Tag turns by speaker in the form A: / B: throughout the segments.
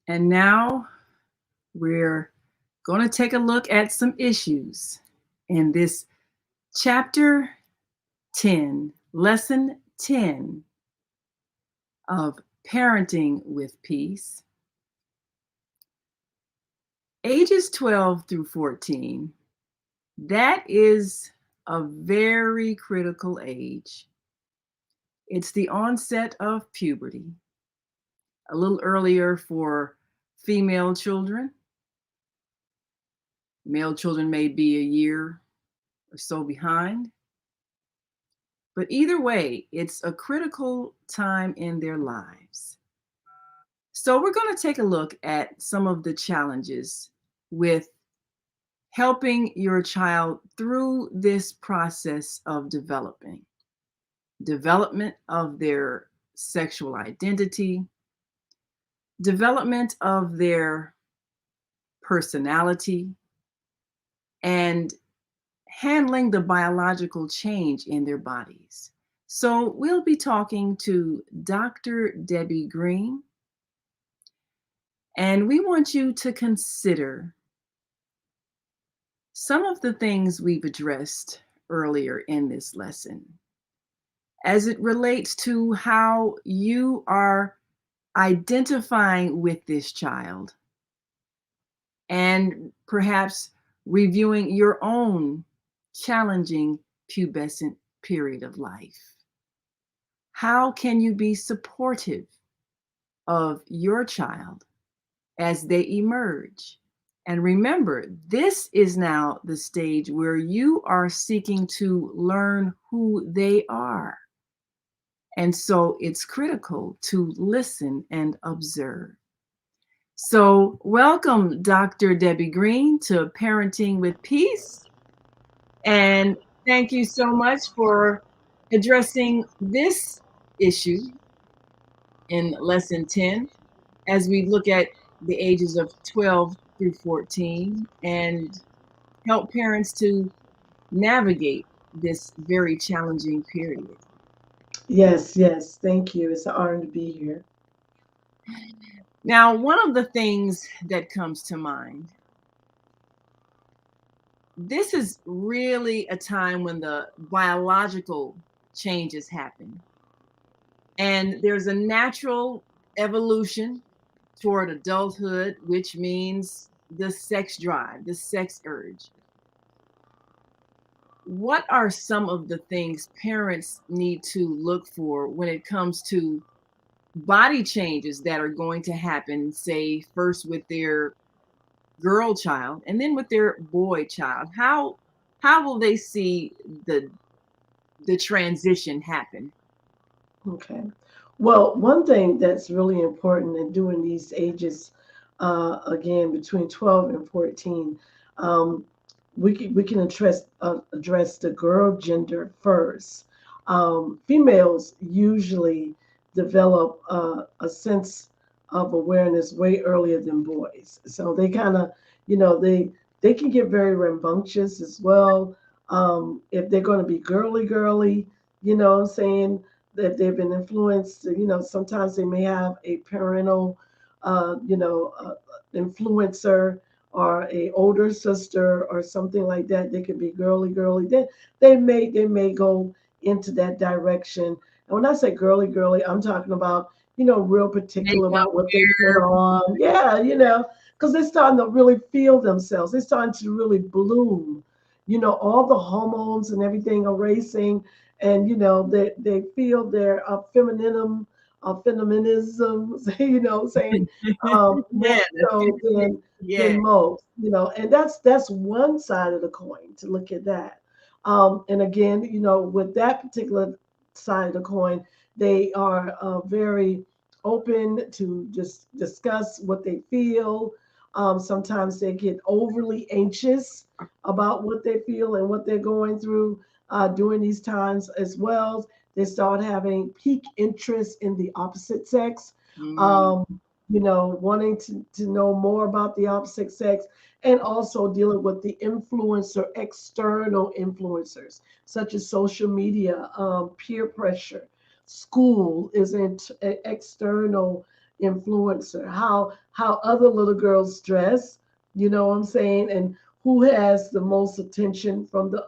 A: And now we're going to take a look at some issues in this chapter 10, lesson 10 of parenting with peace. Ages 12 through 14, that is a very critical age. It's the onset of puberty, a little earlier for female children. Male children may be a year or so behind. But either way, it's a critical time in their lives. So we're going to take a look at some of the challenges with helping your child through this process of development of their sexual identity, development of their personality, and handling the biological change in their bodies. So we'll be talking to Dr. Debbie Green, and we want you to consider some of the things we've addressed earlier in this lesson as it relates to how you are identifying with this child and perhaps reviewing your own challenging pubescent period of life. How can you be supportive of your child as they emerge? And remember, this is now the stage where you are seeking to learn who they are. And so it's critical to listen and observe. So welcome, Dr. Debbie Green, to Parenting with Peace. And thank you so much for addressing this issue in lesson 10 as we look at the ages of 12 through 14 and help parents to navigate this very challenging period.
B: Yes, yes. Thank you. It's an honor to be here.
A: Now, one of the things that comes to mind, this is really a time when the biological changes happen. And there's a natural evolution toward adulthood, which means the sex drive, the sex urge. What are some of the things parents need to look for when it comes to body changes that are going to happen, say, first with their girl child and then with their boy child? How will they see the transition happen?
B: Okay. Well, one thing that's really important in doing these ages, again, between 12 and 14, um, we can address the girl gender first. Females usually develop a sense of awareness way earlier than boys, so they kind of, they can get very rambunctious as well. If they're going to be girly, what I'm saying, that they've been influenced, sometimes they may have a parental, influencer or a older sister or something like that. They could be girly. They may go into that direction. And when I say girly, I'm talking about, real particular
A: Makeup,
B: about what they put
A: hair.
B: on. Yeah, because they're starting to really feel themselves. They're starting to really bloom. All the hormones and everything are racing, and they feel their feminism, what I'm saying, more
A: Yeah,
B: so
A: yeah.
B: than most, and that's one side of the coin to look at that. And again, with that particular side of the coin, they are very open to just discuss what they feel. Sometimes they get overly anxious about what they feel and what they're going through during these times as well. They start having peak interest in the opposite sex,
A: Mm,
B: um, wanting to know more about the opposite sex, and also dealing with the external influencers, such as social media, peer pressure. School is an external influencer, how other little girls dress, you know what I'm saying, and who has the most attention from the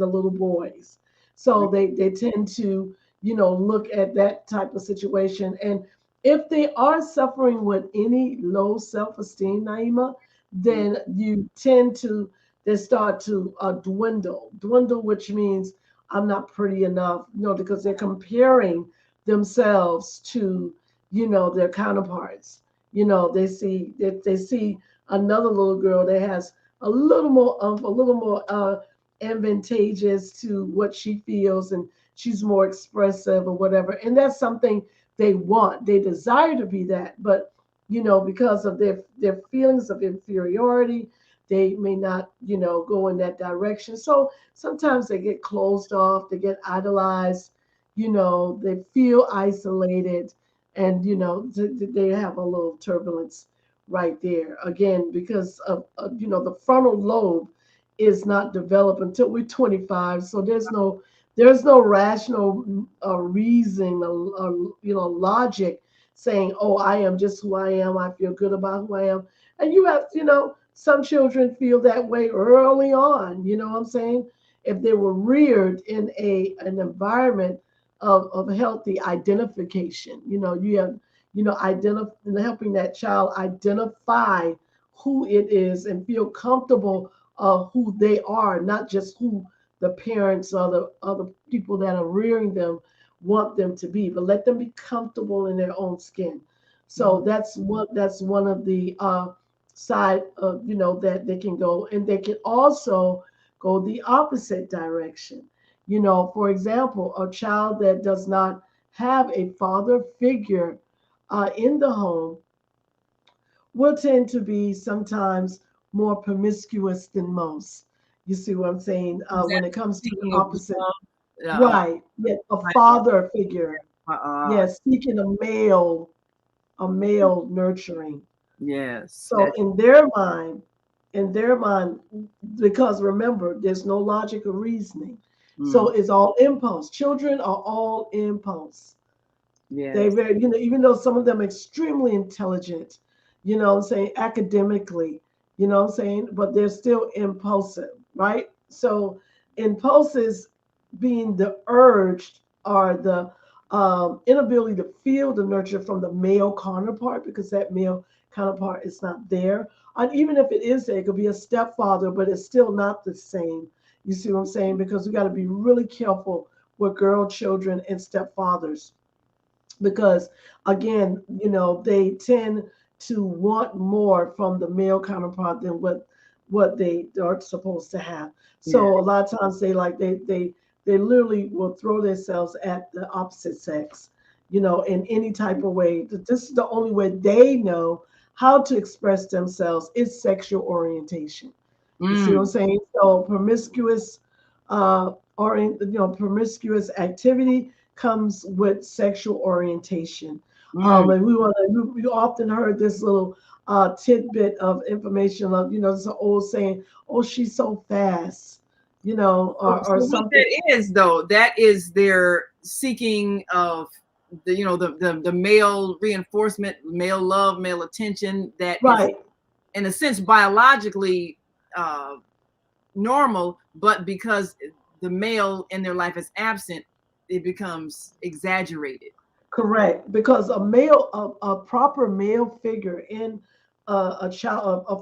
B: little boys. So they tend to, you know, look at that type of situation. And if they are suffering with any low self-esteem, Naima,
A: Mhm.
B: then you tend to they start to dwindle, which means I'm not pretty enough, you know, because they're comparing themselves to, you know, their counterparts. You know, they see another little girl that has a little more advantageous to what she feels, and she's more expressive or whatever. And that's something they want. They desire to be that, but you know, because of their feelings of inferiority, they may not, you know, go in that direction. So sometimes they get closed off, they get idolized, you know, they feel isolated, and you know, they have a little turbulence right there again because of you know, the frontal lobe is not developed until we're 25. So there's no rational reason or you know, logic saying, oh, I am just who I am, I feel good about who I am. And you have, you know, some children feel that way early on, you know what I'm saying, if they were reared in an environment of healthy identification. You know, you have, you know, helping that child identify who it is and feel comfortable who they are, not just who the parents or the other people that are rearing them want them to be, but let them be comfortable in their own skin. So
A: Mhm.
B: that's one of the side of, you know, that they can go, and they can also go the opposite direction. You know, for example, a child that does not have a father figure in the home will tend to be sometimes more promiscuous than most. You see what I'm saying?
A: Is that
B: When it comes to the
A: speaking of
B: opposite,
A: love,
B: right? Yeah, a
A: like,
B: father figure.
A: uh,
B: Yes, seeking a male nurturing.
A: yes,
B: So
A: that.
B: in their mind, because remember, there's no logic or reasoning. So
A: Mm,
B: it's all impulse. Children are all impulse. They
A: yes,
B: very, you know, even though some of them are extremely intelligent, you know what I'm saying, academically, you know what I'm saying, but they're still impulsive, right? So impulses being the urge or the inability to feel the nurture from the male counterpart because that male counterpart is not there. And even if it is there, it could be a stepfather, but it's still not the same. You see what I'm saying? Because we got to be really careful with girl children and stepfathers because again, you know, they tend to want more from the male counterpart than what they are supposed to have.
A: yeah.
B: So a lot of times they literally will throw themselves at the opposite sex, you know, in any type of way. This is the only way they know how to express themselves is sexual orientation. You see what I'm
A: Mm,
B: saying? So promiscuous, promiscuous activity comes with sexual orientation.
A: mm.
B: And we often heard this little tidbit of information of, you know, this old saying, "Oh, she's so fast," you know,
A: So
B: or
A: what
B: something.
A: that is, though, that is their seeking of the, the male reinforcement, male love, male attention. That is,
B: Right.
A: in a sense, biologically uh, normal, but because the male in their life is absent, it becomes exaggerated.
B: Correct, because a proper male figure in a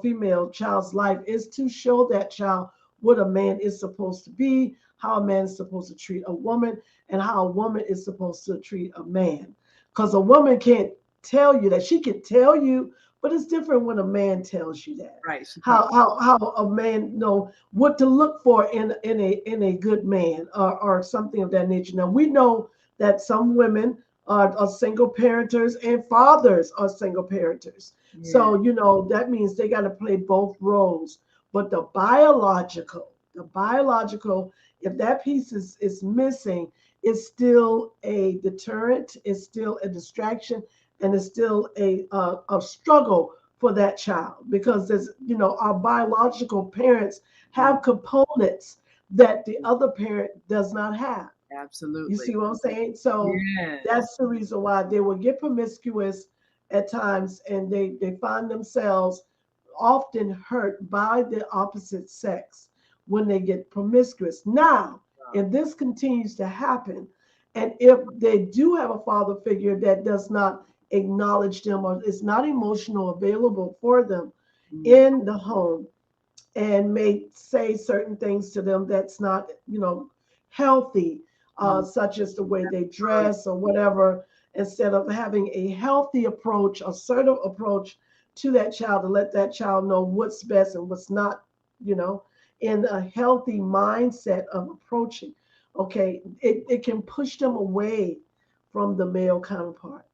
B: female child's life is to show that child what a man is supposed to be, how a man is supposed to treat a woman, and how a woman is supposed to treat a man. Because a woman can't tell you that; she can tell you, but it's different when a man tells you that.
A: Right? She can't.
B: How a man know what to look for in a good man or something of that nature. Now we know that some women are single parenters and fathers are single parenters.
A: Yeah.
B: So, you know, that means they got to play both roles. But the biological, if that piece is missing, it's still a deterrent, it's still a distraction, and it's still a struggle for that child because there's, you know, our biological parents
A: Mm,
B: have components that the other parent does not have. You
A: absolutely.
B: see what I'm saying? So
A: Yes.
B: that's the reason why they will get promiscuous at times, and they find themselves often hurt by the opposite sex when they get promiscuous. Now, if this continues to happen, and if they do have a father figure that does not acknowledge them or is not emotional available for them
A: Mm,
B: in the home, and may say certain things to them that's not, healthy,
A: mm,
B: such as the way they dress or whatever, instead of having a healthy approach, assertive approach to that child to let that child know what's best and what's not, you know, in a healthy mindset of approaching. Okay, it can push them away from the male counterpart.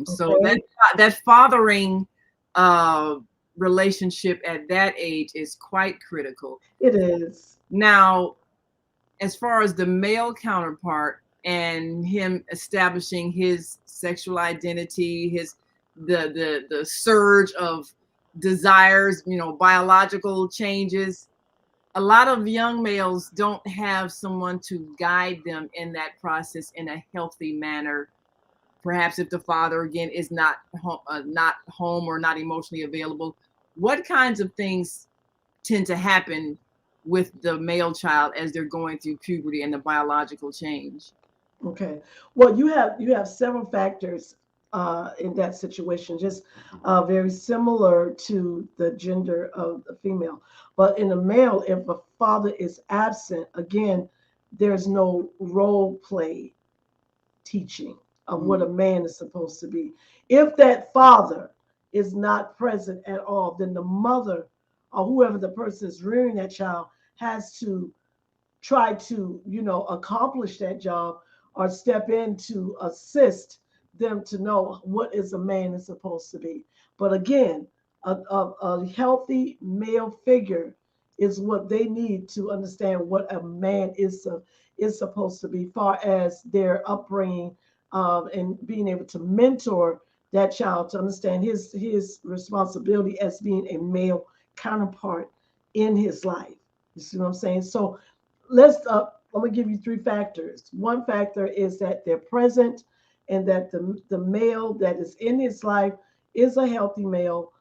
A: So that
B: Okay,
A: that fathering uh, relationship at that age is quite critical.
B: it is.
A: Now, as far as the male counterpart and him establishing his sexual identity, his the surge of desires, biological changes, a lot of young males don't have someone to guide them in that process in a healthy manner. Perhaps if the father again is not home or not emotionally available, what kinds of things tend to happen with the male child as they're going through puberty and the biological change?
B: Okay. Well, you have several factors in that situation, just very similar to the gender of the female. But in the male, if a father is absent, again, there's no role play teaching of what
A: Mm,
B: a man is supposed to be. If that father is not present at all, then the mother or whoever the person is rearing that child has to try to, accomplish that job or step in to assist them to know what is a man is supposed to be. But again, a healthy male figure is what they need to understand what a man is supposed to be, far as their upbringing, and being able to mentor that child to understand his responsibility as being a male counterpart in his life. You see what I'm saying? So I'm gonna give you three factors. One factor is that they're present and that the male that is in his life is a healthy male.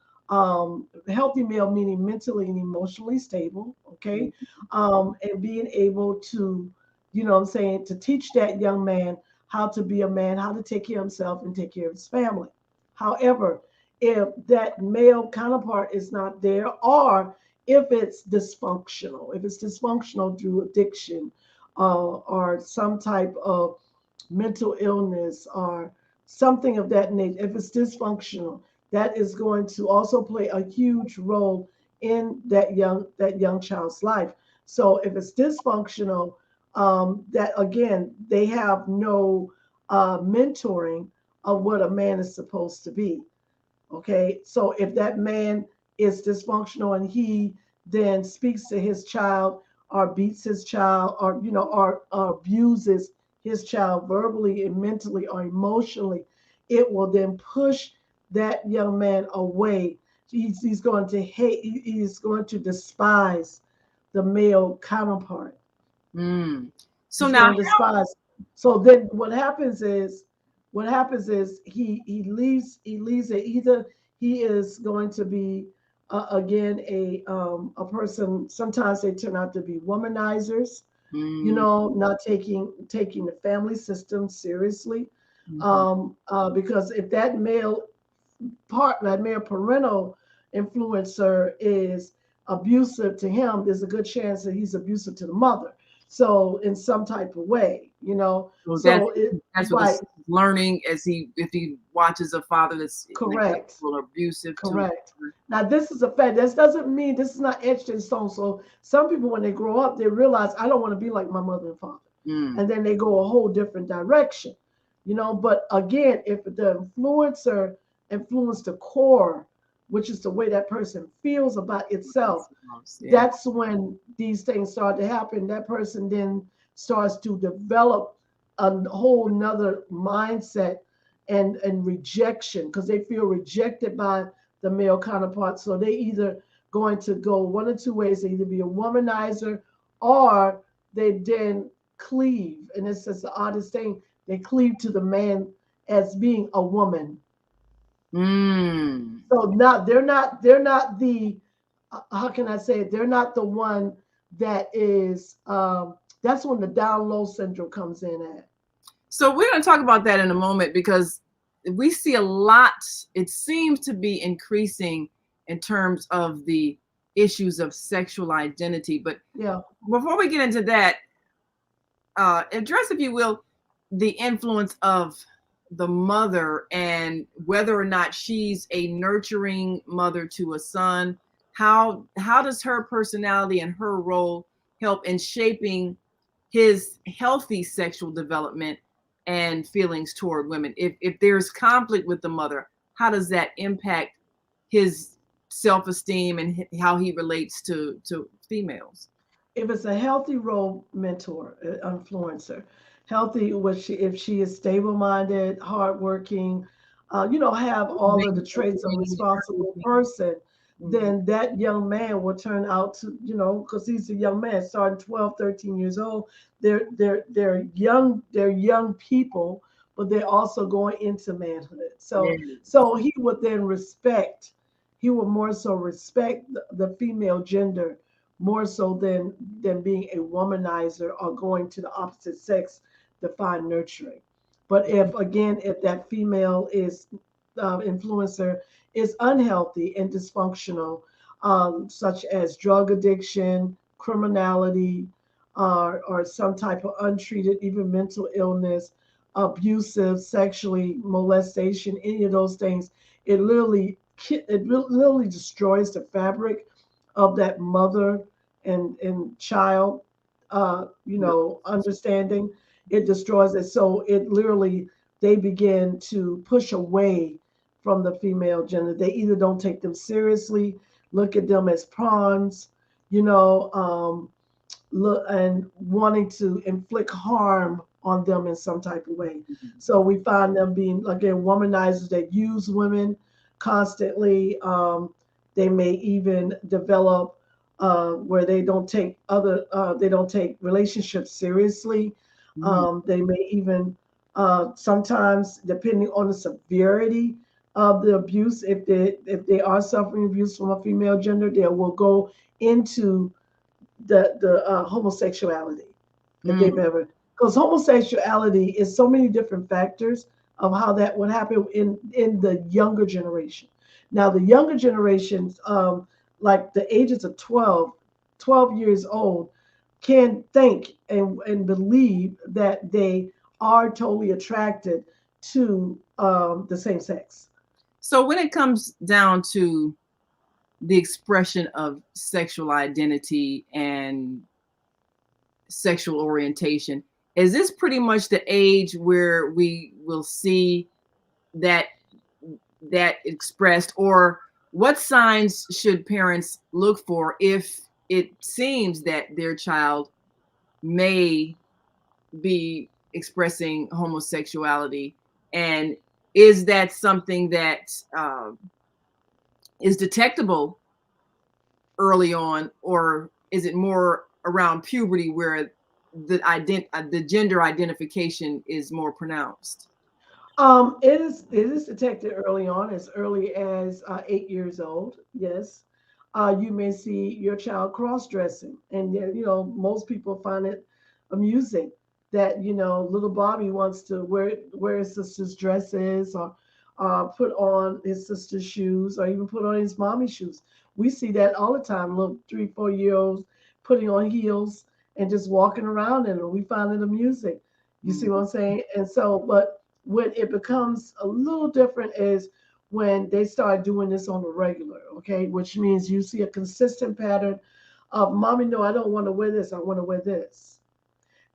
B: Healthy male meaning mentally and emotionally stable, okay?
A: mm,
B: And being able to, what I'm saying, to teach that young man how to be a man, how to take care of himself and take care of his family. However, if that male counterpart is not there, or if it's dysfunctional through addiction, or some type of mental illness or something of that nature, if it's dysfunctional, that is going to also play a huge role in that young child's life. So if it's dysfunctional, that again they have no mentoring of what a man is supposed to be. Okay, so if that man is dysfunctional and he then speaks to his child or beats his child or or abuses his child verbally and mentally or emotionally, it will then push that young man away. He's going to hate, he's going to despise the male counterpart.
A: mm. So
B: He's
A: now,
B: going to despise. So then what happens is he leaves it. Either he is going to be again a person. Sometimes they turn out to be womanizers,
A: mm,
B: not taking the family system seriously.
A: mhm.
B: Because if that male parental influencer is abusive to him, there's a good chance that he's abusive to the mother. So in some type of way,
A: So
B: So it
A: that's what the
B: right,
A: son is learning as if he watches a father that's neglectful
B: correct.
A: or abusive to.
B: Correct. Now, this is a fact. This doesn't mean this is not etched in stone. So, some people, when they grow up, they realize I don't want to be like my mother and father,
A: Mm,
B: and then they go a whole different direction. But again, if the influencer influenced the core, which is the way that person feels about itself,
A: yeah.
B: that's when these things start to happen. That person then starts to develop a whole nother mindset and rejection because they feel rejected by the male counterpart. So they either going to go one or two ways. They either be a womanizer or they then cleave. And it's just the oddest thing. They cleave to the man as being a woman.
A: Mm.
B: So they're not the how can I say it? They're not the one that is that's when the down low syndrome comes in at.
A: So we're going to talk about that in a moment because we see a lot, it seems to be increasing in terms of the issues of sexual identity. But
B: Yeah.
A: before we get into that, address, if you will, the influence of the mother and whether or not she's a nurturing mother to a son. How does her personality and her role help in shaping his healthy sexual development and feelings toward women? If there's conflict with the mother, how does that impact his self-esteem and how he relates to females?
B: If it's a healthy role mentor, influencer, healthy, if she is stable minded, hardworking, have all of the traits of a
A: Motivating,
B: responsible
A: encouraging.
B: person,
A: Mhm.
B: then that young man will turn out to, because he's a young man, starting 12, 13 years old. They're young people, but they're also going into manhood. So
A: Yes.
B: so he will more so respect the female gender more so than being a womanizer or going to the opposite sex to find nurturing. But if that female is influencer is unhealthy and dysfunctional, such as drug addiction, criminality, or some type of untreated, even mental illness, abusive, sexually molestation, any of those things, it literally destroys the fabric of that mother and child understanding. It destroys it. So it literally, they begin to push away from the female gender. They either don't take them seriously, look at them as pawns, you know look, and wanting to inflict harm on them in some type of way. So we find them being, again, womanizers that use women constantly. They may even develop where they don't take relationships seriously.
A: Mhm.
B: They may even sometimes, depending on the severity of the abuse, if they are suffering abuse from a female gender, they will go into the homosexuality, if
A: Mm.
B: they've ever, because homosexuality is so many different factors of how that would happen in the younger generation. Now the younger generations, like the ages of 12 years old, can think and believe that they are totally attracted to the same sex.
A: So when it comes down to the expression of sexual identity and sexual orientation, is this pretty much the age where we will see that expressed, or what signs should parents look for if it seems that their child may be expressing homosexuality, and is that something that is detectable early on, or is it more around puberty where the gender identification is more pronounced?
B: It is detected early on, as early as 8 years old. Yes, you may see your child cross dressing, and most people find it amusing that little Bobby wants to wear his sister's dresses, or put on his sister's shoes, or even put on his mommy's shoes. We see that all the time. Little 3, 4 year olds putting on heels and just walking around in them. We find it amusing. You see what
A: Mhm.
B: I'm saying? And so, but when it becomes a little different is when they start doing this on the regular, okay? Which means you see a consistent pattern of, mommy, no, I don't want to wear this, I want to wear this.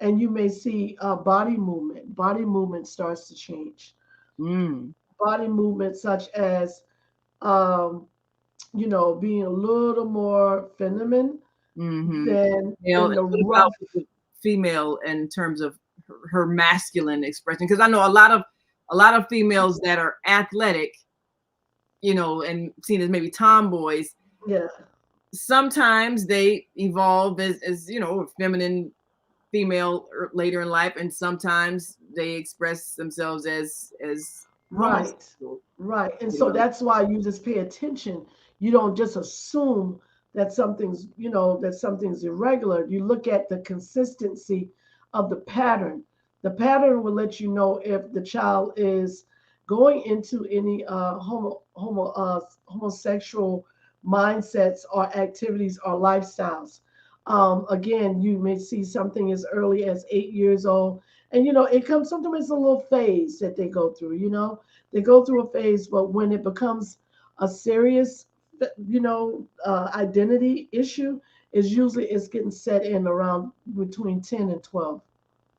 B: And you may see body movement. Body movement starts to change.
A: Mm.
B: Body movement such as, um, being a little more feminine
A: Mhm.
B: than
A: Male,
B: in
A: and
B: the
A: what about
B: rough.
A: with the female in terms of her masculine expression? Because I know a lot of females that are athletic, and seen as maybe tomboys,
B: Yeah.
A: sometimes they evolve as a feminine female later in life, and sometimes they express themselves as
B: Right,
A: homosexual,
B: right. And
A: you
B: so
A: know.
B: that's why you just pay attention. You don't just assume that something's, that something's irregular. You look at the consistency of the pattern. The pattern will let you know if the child is going into any homosexual mindsets or activities or lifestyles. Again, you may see something as early as 8 years old, and it comes sometimes it's a little phase that they go through. They go through a phase, but when it becomes a serious, identity issue, is usually it's getting set in around between 10 and 12.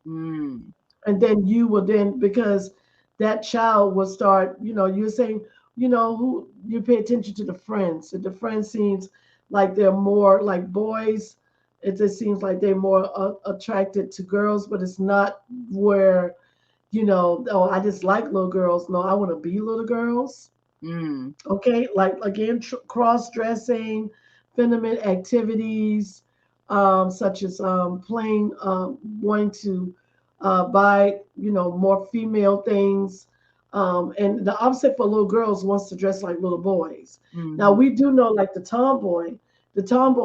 A: Mm,
B: And then you will then, because that child will start, you're saying, who you pay attention to the friends. If the friends seems like they're more like boys, it just seems like they're more attracted to girls, but it's not where, oh, I just like little girls. No, I want to be little girls.
A: mm,
B: Okay, like again, cross dressing, feminine activities, such as playing, wanting to buy, more female things. And the opposite for little girls wants to dress like little boys. Now
A: mhm,
B: we do know, like the tomboy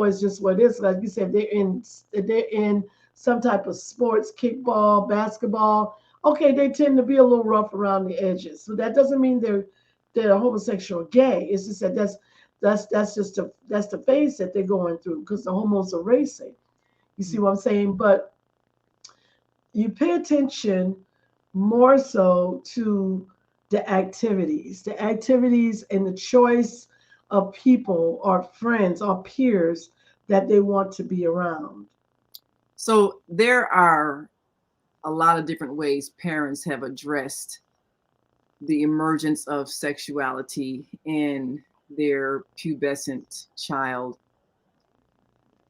B: is just what it is. Like you said, they're in some type of sports, kickball, basketball. Okay, they tend to be a little rough around the edges. So that doesn't mean they're homosexual or gay. It's just that that's the phase that they're going through because the hormones are racing. You see what I'm saying? But you pay attention more so to the activities and the choice of people or friends or peers that they want to be around.
A: so there are a lot of different ways parents have addressed the emergence of sexuality in their pubescent child.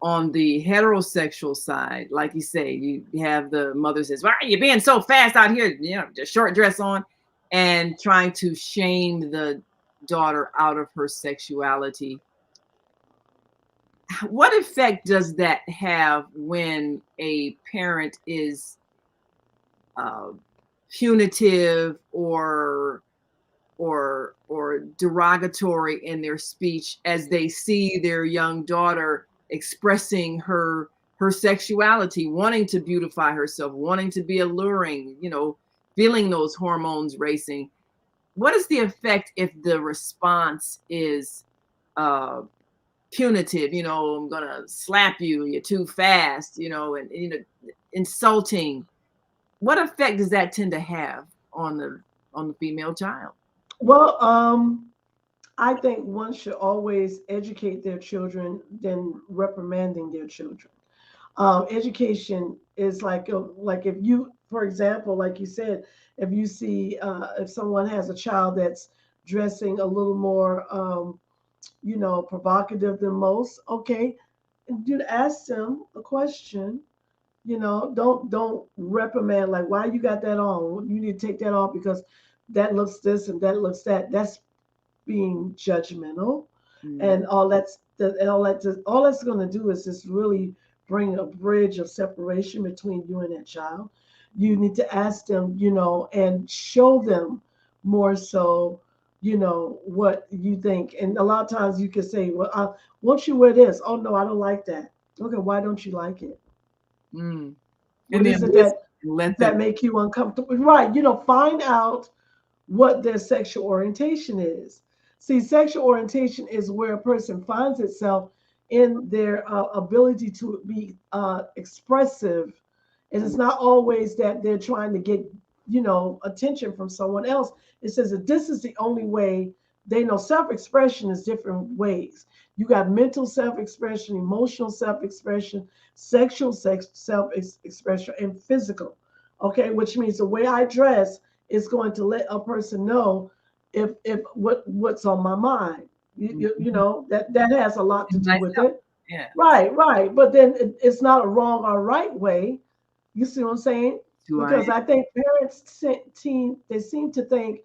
A: On the heterosexual side, like you say, you have the mother says, "Why are you being so fast out here? The short dress on," and trying to shame the daughter out of her sexuality. What effect does that have when a parent is uh, punitive or derogatory in their speech as they see their young daughter expressing her sexuality, wanting to beautify herself, wanting to be alluring, feeling those hormones racing? What is the effect if the response is uh punitive? I'm gonna slap you, you're too fast, and insulting. What effect does that tend to have on the female child?
B: Well, I think one should always educate their children than reprimanding their children. Education is like if you, for example, like you said, if you see if someone has a child that's dressing a little more, provocative than most, okay, you ask them a question. Don't reprimand like, why you got that on? You need to take that off because that looks this and that looks that. That's being judgmental,
A: Mm,
B: and all that's going to do is just really bring a bridge of separation between you and that child. You need to ask them, and show them more so, what you think. And a lot of times you can say, well, won't you wear this? Oh no, I don't like that. Okay, why don't you like it?
A: mm.
B: What
A: And
B: is
A: then
B: it
A: listen
B: that
A: and let them.
B: that make you uncomfortable? Right, find out what their sexual orientation is. See, sexual orientation is where a person finds itself in their ability to be expressive. And it's not always that they're trying to get, attention from someone else. It says that this is the only way they know. Self expression is different ways. You got mental self expression, emotional self expression, sexual self expression, and physical. Okay, which means the way I dress is going to let a person know if what's on my mind.
A: Mhm.
B: That has a lot to
A: And
B: do with
A: myself,
B: it.
A: yeah,
B: Right. But then it's not a wrong or right way. You see what I'm saying?
A: who I
B: Because
A: am.
B: I think parents they seem to think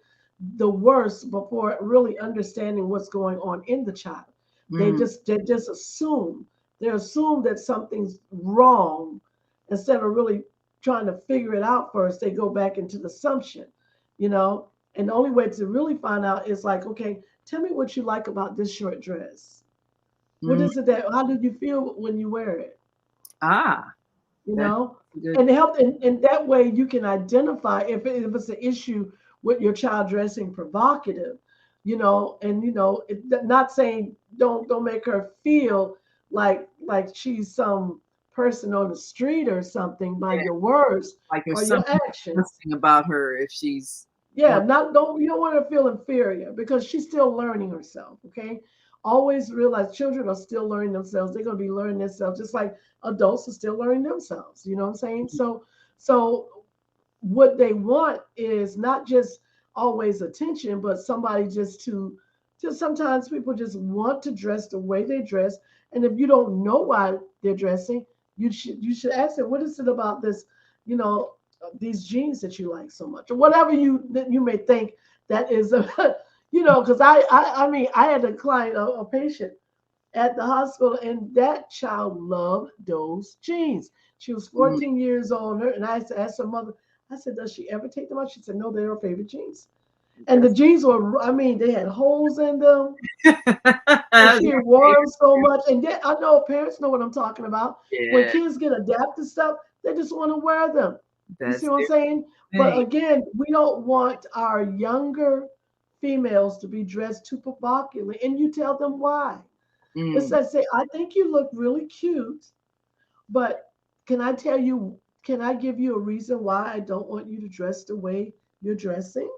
B: the worst before really understanding what's going on in the child.
A: Mm,
B: They just assume that something's wrong instead of really trying to figure it out first. They go back into the assumption, you know. And the only way to really find out is like, okay, tell me what you like about this short dress. What
A: Mm.
B: is it that, how do you feel when you wear it?
A: Ah,
B: You
A: that's
B: know?
A: good.
B: And help, and that way you can identify if it's an issue with your child dressing provocative, and not saying don't make her feel like she's some person on the street or something by
A: Yeah,
B: your words
A: like
B: or
A: there's
B: your
A: something
B: actions.
A: disgusting about her if she's
B: Yeah,
A: one.
B: not don't you don't want her to feel inferior because she's still learning herself. Okay, always realize children are still learning themselves. They're going to be learning themselves just like adults are still learning themselves. You know what I'm saying? So what they want is not just always attention, but somebody just sometimes people just want to dress the way they dress. And if you don't know why they're dressing, you should ask them, what is it about this, you know, these jeans that you like so much, or whatever you may think that is a, because I mean I had a client, a patient at the hospital, and that child loved those jeans. She was
A: Mm.
B: 14 years old, and I asked her mother, I said, does she ever take them out? She said, no, they're her favorite jeans. And the
A: That's
B: jeans were, I mean, they had holes in them, and she
A: your
B: wore them so
A: favorite.
B: much. And I know parents know what I'm talking about. When
A: Yeah,
B: kids get adapted stuff, they just want to wear them. You see
A: that's
B: what I'm
A: their
B: saying? But
A: thing.
B: again, we don't want our younger females to be dressed too provocatively, and you tell them why. It's
A: Mm.
B: like say, I think you look really cute, but can I tell you, can I give you a reason why I don't want you to dress the way you're dressing?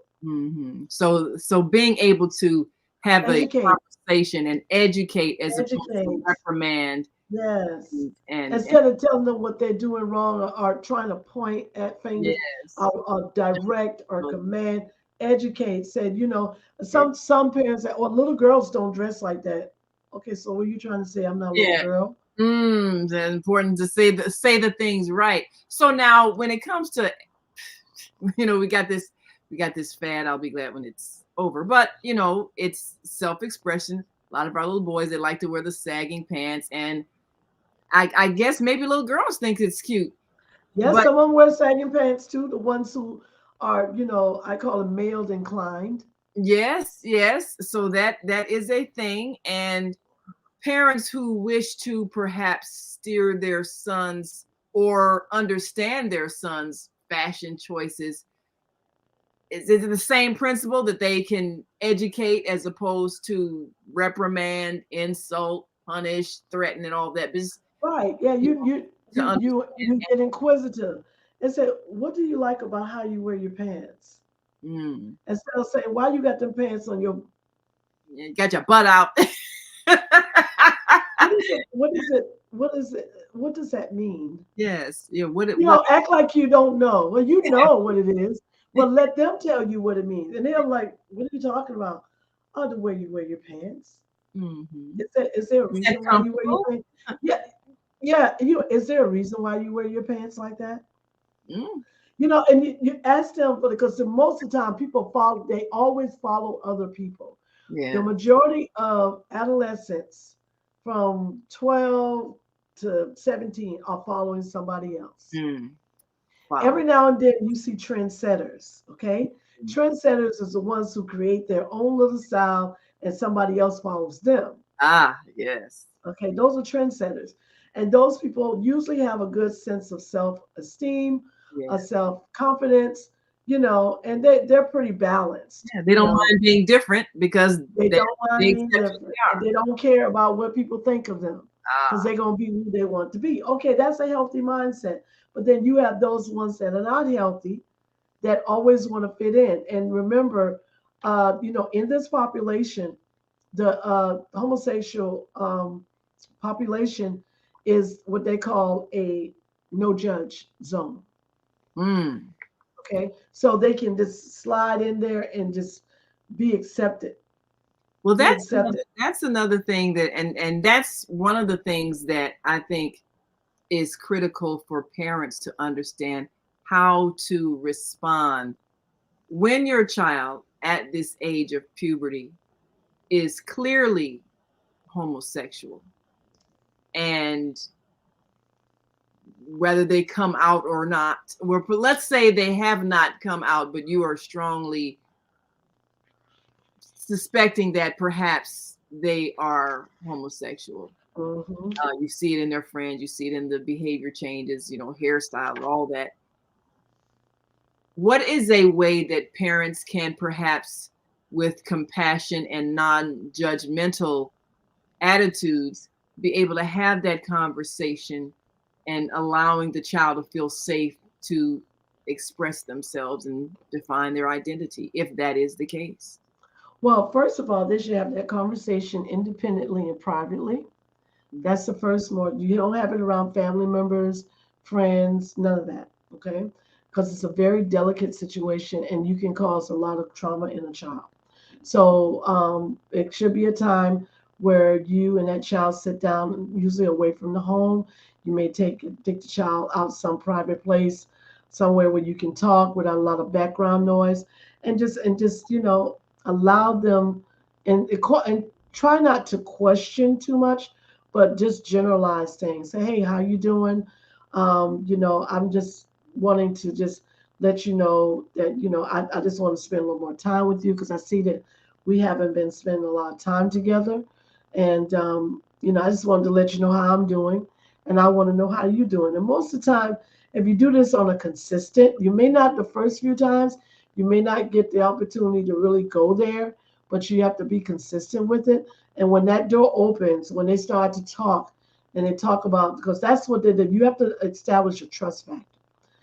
A: So being able to have a
B: Educate,
A: conversation and educate as opposed to
B: educate.
A: reprimand
B: Yes.
A: and
B: Instead of telling them what they're doing wrong, or trying to point at fingers,
A: yes.
B: or direct or
A: So,
B: command, educate. Said,
A: eh,
B: some parents say, "Oh, little girls don't dress like that." Okay, so what are you trying to say? I'm not a little
A: yeah.
B: girl.
A: It's important to say the things right. So now when it comes to we got this fad. I'll be glad when it's over. But it's self-expression. A lot of our little boys, they like to wear the sagging pants, and I guess maybe little girls think it's cute.
B: Yes,
A: But
B: some of them wear sagging pants too. The ones who are, I call them male inclined.
A: yes, yes. So that is a thing, and parents who wish to perhaps steer their sons or understand their sons' fashion choices, is it the same principle that they can educate as opposed to reprimand, insult, punish, threaten, and all that? Because
B: Right. Yeah,
A: you
B: you you
A: to
B: you you
A: understand.
B: you get inquisitive and say, what do you like about how you wear your pants?
A: Mm,
B: Instead of saying, why you got them pants on your,
A: you got your butt out.
B: what is it? What is it? What is it? What does that mean?
A: Yes. Yeah. What?
B: Act like you don't know. Well, you know what it is. Well, let them tell you what it means. And they're like, what are you talking about? Oh, the way you wear your pants.
A: Hmm.
B: Is there a
A: Is that
B: reason why you wear your
A: comfortable?
B: pants? Yeah, yeah. Is there a reason why you wear your pants like that?
A: Mm,
B: And you ask them for because most of the time people follow. They always follow other people. The
A: yeah.
B: majority of adolescents from 12 to 17 are following somebody else.
A: Mm,
B: Every
A: follow.
B: now and then you see trendsetters. Okay, trendsetters is the ones who create their own little style and somebody else follows them.
A: Ah, yes.
B: Okay, those are trendsetters. And those people usually have a good sense of self esteem, a
A: Yeah.
B: self confidence, and they're pretty balanced.
A: Yeah. They don't mind being different because
B: They
A: they
B: don't
A: they
B: mind being
A: accept who
B: different
A: they
B: and they don't care about what people think of them because
A: are.
B: they're going to be who they want to be. Okay, that's a healthy mindset. But then you have those ones that are not healthy that always want to fit in. And remember, in this population, the homosexual population is what they call a no judge zone.
A: Mm.
B: Okay, so they can just slide in there and just be accepted,
A: Well,
B: be
A: that's
B: accepted.
A: another thing and that's one of the things that I think is critical for parents to understand how to respond when your child at this age of puberty is clearly homosexual, and whether they come out or not, let's say they have not come out but you are strongly suspecting that perhaps they are homosexual.
B: Mm-hmm.
A: You see it in their friends, you see it in the behavior changes, hairstyle, all that. What is a way that parents can perhaps, with compassion and non-judgmental attitudes, be able to have that conversation and allowing the child to feel safe to express themselves and define their identity, if that is the case?
B: Well, first of all, they should have that conversation independently and privately. That's the first more. You don't have it around family members, friends, none of that. Okay. Because it's a very delicate situation and you can cause a lot of trauma in a child. So it should be a time where you and that child sit down, usually away from the home. You may take the child out some private place, somewhere where you can talk without a lot of background noise, and just allow them and try not to question too much, but just generalize things. Say, hey, how you doing? I'm just wanting to just let you know that I just want to spend a little more time with you because I see that we haven't been spending a lot of time together, and I just wanted to let you know how I'm doing, and I want to know how you're doing. And most of the time, if you do this on a consistent, you may not the first few times, you may not get the opportunity to really go there, but you have to be consistent with it. And when that door opens, when they start to talk, and they talk about because that's what they did. You have to establish a trust factor.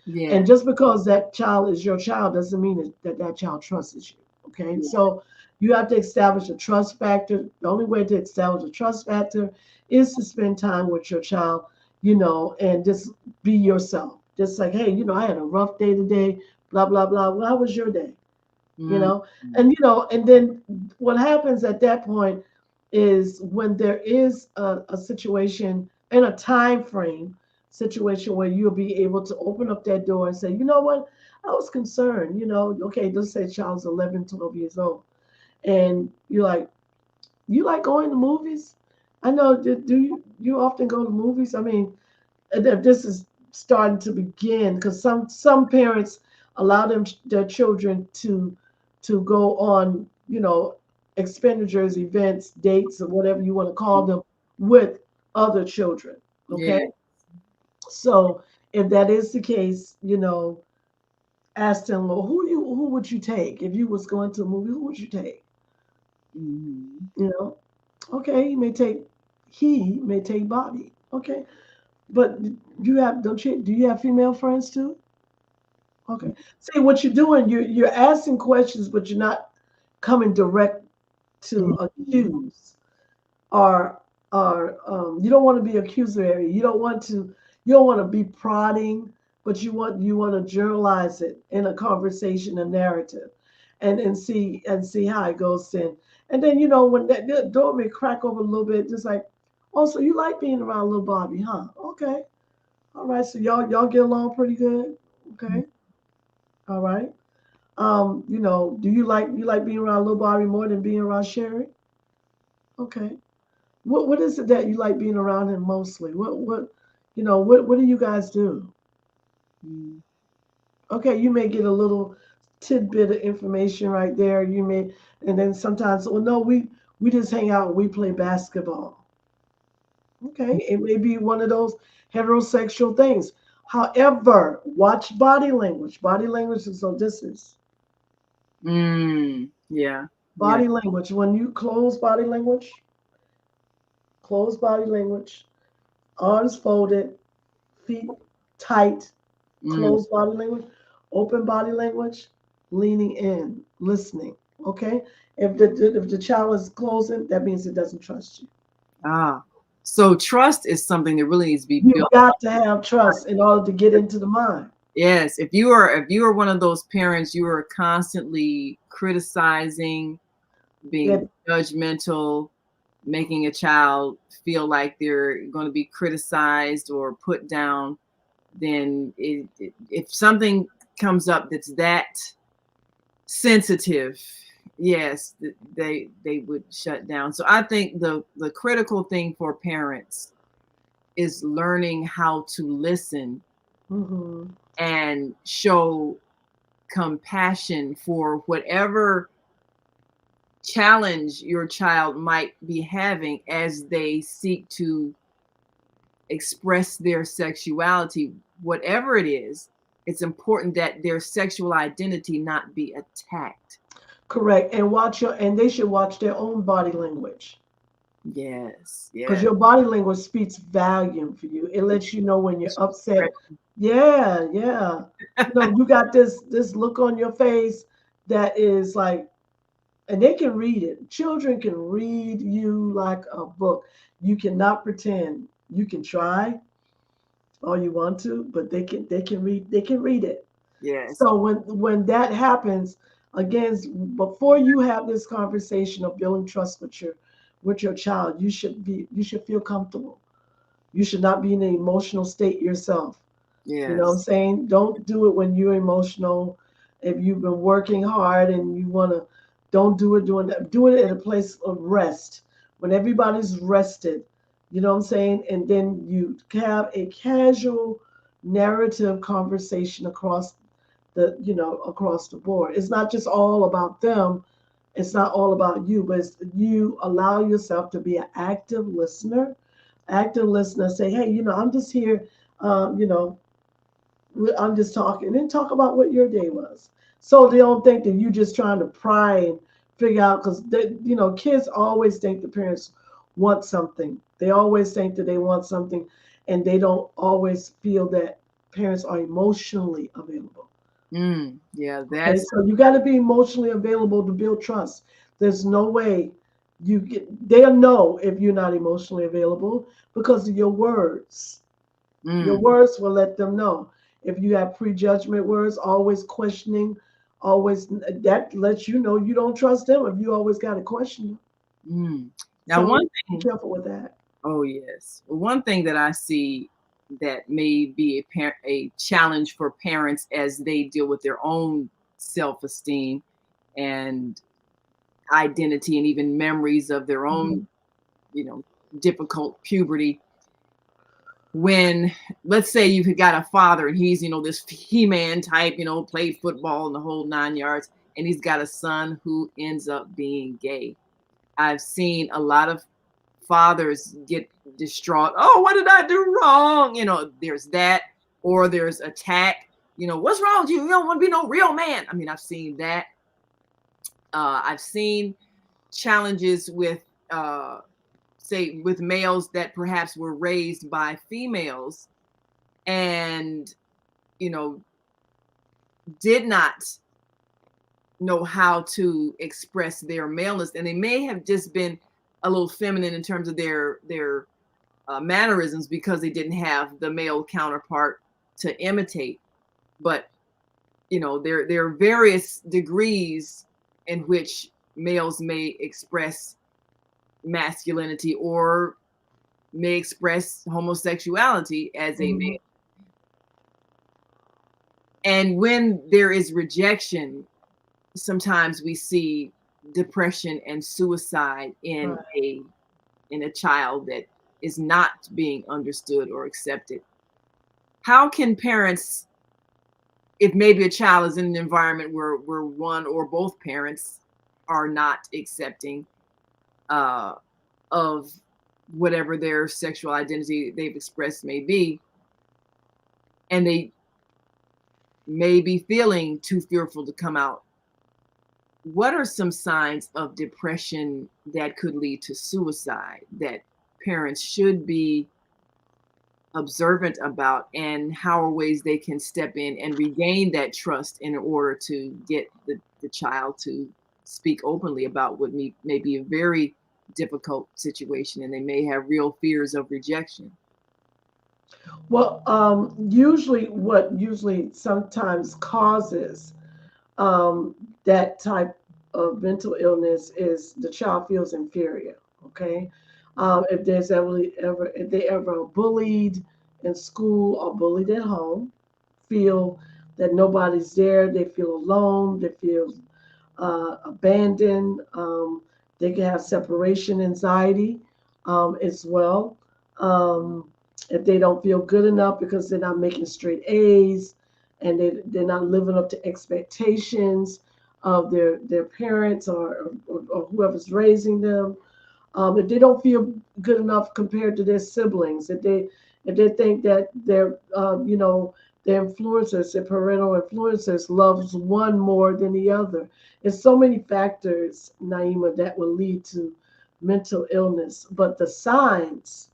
A: Yeah.
B: And just because that child is your child doesn't mean that child trusts you. Okay.
A: Yeah.
B: So you have to establish a trust factor. The only way to establish a trust factor is to spend time with your child, and just be yourself. Just like, hey, I had a rough day today, blah, blah, blah. Well, how was your day? you
A: Mm.
B: know and then what happens at that point is when there is a situation and a time frame situation where you'll be able to open up that door and say, you know what, I was concerned, okay, let's say child's 11, 12 years old, and you're like, you like going to movies? I know, do you often go to movies? I mean, if this is starting to begin, because some parents allow their children to go on, expenditures, events, dates, or whatever you want to call them, with other children.
A: Yeah.
B: Okay, so if that is the case, ask them, well, who would you take if you was going to a movie? Who would you take?
A: Mhm.
B: You know, okay, he may take Bobby. Okay, but do you have female friends too? Okay. See what you're doing, you're asking questions, but you're not coming direct to
A: Mhm.
B: accuse, or you don't want to be accusatory. You don't want to be prodding, but you want to journalize it in a conversation, a narrative, and see how it goes then. And then when that door may crack over a little bit, just like, oh, so you like being around little Bobby, huh? Okay. All right. So y'all get along pretty good. Okay. All right. Do you like being around little Bobby more than being around Sherry? Okay. What is it that you like being around him mostly? What do you guys do?
A: Mhm.
B: Okay, you may get a little tidbit of information right there. And then sometimes, well, no, we just hang out and we play basketball. Okay, it may be one of those heterosexual things. However, watch body language. Body language is so distance.
A: Yeah. Yeah.
B: Body language. When you close body language, arms folded, feet tight,
A: Mm.
B: closed body language, open body language, leaning in, listening. Okay? If the child is closing, that means it doesn't trust you.
A: Ah. So trust is something that really needs to be
B: You've
A: built.
B: got to have trust in order to get into the mind.
A: Yes, if you are one of those parents, you are constantly criticizing, being
B: That
A: judgmental, making a child feel like they're going to be criticized or put down, then if something comes up that's that sensitive, yes, they would shut down. So I think the critical thing for parents is learning how to listen
B: mhm,
A: and show compassion for whatever challenge your child might be having as they seek to express their sexuality, whatever it is, it's important that their sexual identity not be attacked.
B: Correct. And they should watch their own body language.
A: Yes,
B: Because
A: yes.
B: your body language speaks volume for you. It lets you know when you're upset. Yeah, yeah. You got this look on your face that is like, and they can read it. Children can read you like a book. You cannot pretend. You can try all you want to, but they can read it.
A: Yes,
B: So when that happens, again, before you have this conversation of building trust with your child, you should feel comfortable. You should not be in an emotional state yourself. You know what I'm
A: yes,
B: saying? Don't do it when you're emotional. If you've been working hard and you want to, don't do it doing that. Do it at a place of rest when everybody's rested. You know what I'm saying? And then you have a casual narrative conversation across the board. It's not just all about them. It's not all about you, but you allow yourself to be an active listener. Active listener, say, hey, I'm just here. Uh, you know, I'm just talking. And then talk about what your day was. So they don't think that you just trying to pry and figure out, because kids always think the parents want something. They always think that they want something, and they don't always feel that parents are emotionally available.
A: yeah,
B: Okay,
A: that's
B: so you got to be emotionally available to build trust. There's no way they'll know if you're not emotionally available because of your words. Your
A: mm,
B: words will let them know. If you have prejudgment words, always questioning, always, that lets you know you don't trust them if you always got to question them.
A: mm. Now,
B: So
A: one
B: be
A: thing,
B: careful with that.
A: oh yes, one thing that I see that may be a challenge for parents as they deal with their own self-esteem and identity and even memories of their own,
B: Mhm.
A: you know, difficult puberty. When, let's say you've got a father and he's, this he-man type, played football and the whole 9 yards, and he's got a son who ends up being gay. I've seen a lot of fathers get distraught. Oh, what did I do wrong? There's that, or there's attack. What's wrong with you? You don't want to be no real man. I mean, I've seen that. I've seen challenges with, say, with males that perhaps were raised by females and, you know, did not know how to express their maleness, and they may have just been a little feminine in terms of their mannerisms because they didn't have the male counterpart to imitate. But there are various degrees in which males may express masculinity or may express homosexuality as a
B: Mhm.
A: male. And when there is rejection, sometimes we see depression and suicide
B: Right.
A: in a child that is not being understood or accepted. How can parents, if maybe a child is in an environment where one or both parents are not accepting uh, of whatever their sexual identity they've expressed may be, and they may be feeling too fearful to come out, what are some signs of depression that could lead to suicide that parents should be observant about, and how are ways they can step in and regain that trust in order to get the child to speak openly about what may be a very difficult situation and they may have real fears of rejection?
B: Well, usually what usually sometimes causes that type of mental illness is the child feels inferior. Okay, if there's ever if they ever bullied in school or bullied at home, feel that nobody's there, they feel alone, they feel abandoned. They can have separation anxiety as well. Um, if they don't feel good enough because they're not making straight A's and they're not living up to expectations, of their parents or whoever's raising them. If they don't feel good enough compared to their siblings, if they think that their influencers, their parental influencers, loves one more than the other. There's so many factors, Naima, that will lead to mental illness. But the signs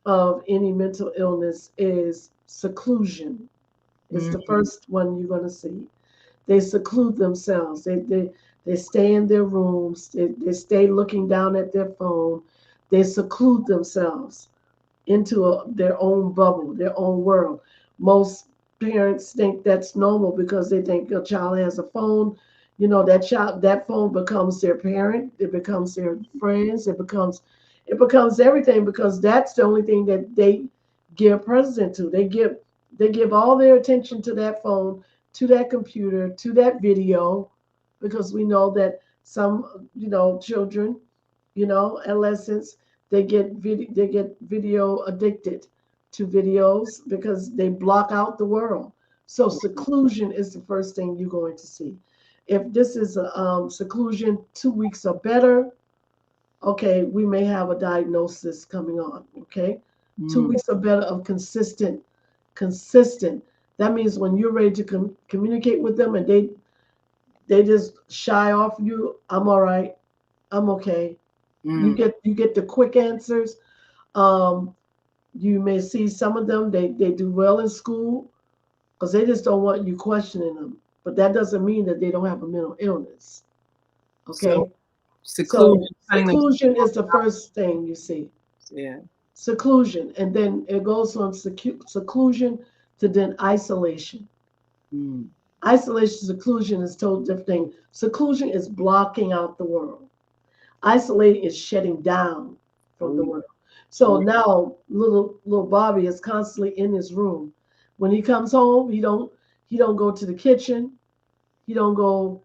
B: of any mental illness is seclusion. It's the
A: Mm-hmm.
B: first one you're going to see. They seclude themselves. They stay in their rooms. They stay looking down at their phone. They seclude themselves into their own bubble, their own world. Most parents think that's normal because they think a child has a phone. That phone becomes their parent. It becomes their friends. It becomes everything because that's the only thing that they give precedent to. They give all their attention to that phone, to that computer, to that video, because we know that some children, adolescents, they get video addicted to videos because they block out the world. So seclusion is the first thing you're going to see. If this is a seclusion 2 weeks or better, okay, we may have a diagnosis coming on. Okay, two
A: Mm.
B: weeks or better of consistent. That means when you're ready to communicate with them and they just shy off you. I'm all right. I'm okay. You
A: Mm.
B: get the quick answers. Um, you may see some of them, they do well in school because they just don't want you questioning them. But that doesn't mean that they don't have a mental illness.
A: So
B: Okay?
A: seclusion,
B: So
A: cutting them.
B: seclusion is the first thing you see.
A: Yeah.
B: Seclusion. And then it goes from seclusion to then isolation.
A: Mm.
B: Isolation, seclusion is totally different thing. Seclusion is blocking out the world. Isolating is shutting down from the
A: Oh,
B: world. So
A: yeah.
B: now little Bobby is constantly in his room. When he comes home, he don't go to the kitchen. He don't go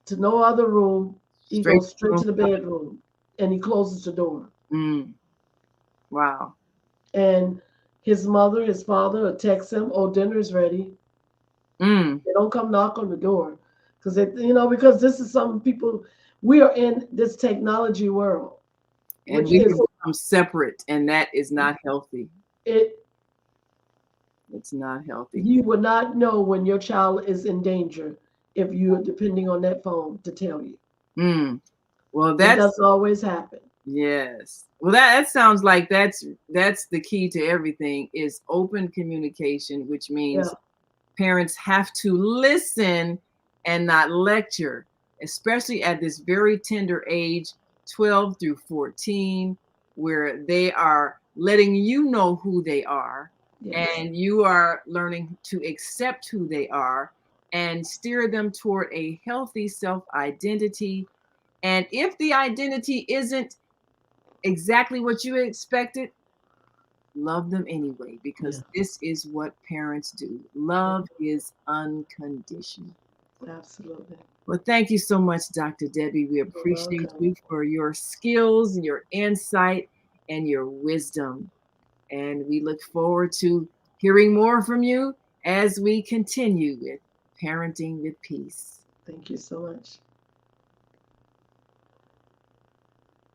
B: to no other room. He
A: Straight
B: goes straight
A: from.
B: to the bedroom and he closes the door.
A: Mm. Wow.
B: And his mother, his father will text him, "Oh, dinner's ready."
A: Mm.
B: They don't come knock on the door because this is some people. We are in this technology world,
A: And
B: which
A: we
B: is
A: become separate, and that is not healthy.
B: it.
A: It's not healthy.
B: You would not know when your child is in danger if you're depending on that phone to tell you.
A: Mm. Well,
B: It
A: that's
B: doesn't always happen.
A: yes. Well, that sounds like that's the key to everything is open communication, which
B: Yeah.
A: means parents have to listen and not lecture, especially at this very tender age, 12 through 14, where they are letting you know who they are
B: Yes.
A: and you are learning to accept who they are and steer them toward a healthy self identity. And if the identity isn't exactly what you expected, love them anyway,
B: Yeah.
A: because this is what parents do. Love is unconditional.
B: Absolutely.
A: Well, thank you so much, Dr. Debbie. We
B: You're
A: appreciate
B: welcome.
A: you for your skills, your insight, and your wisdom. And we look forward to hearing more from you as we continue with Parenting with Peace.
B: Thank you so much.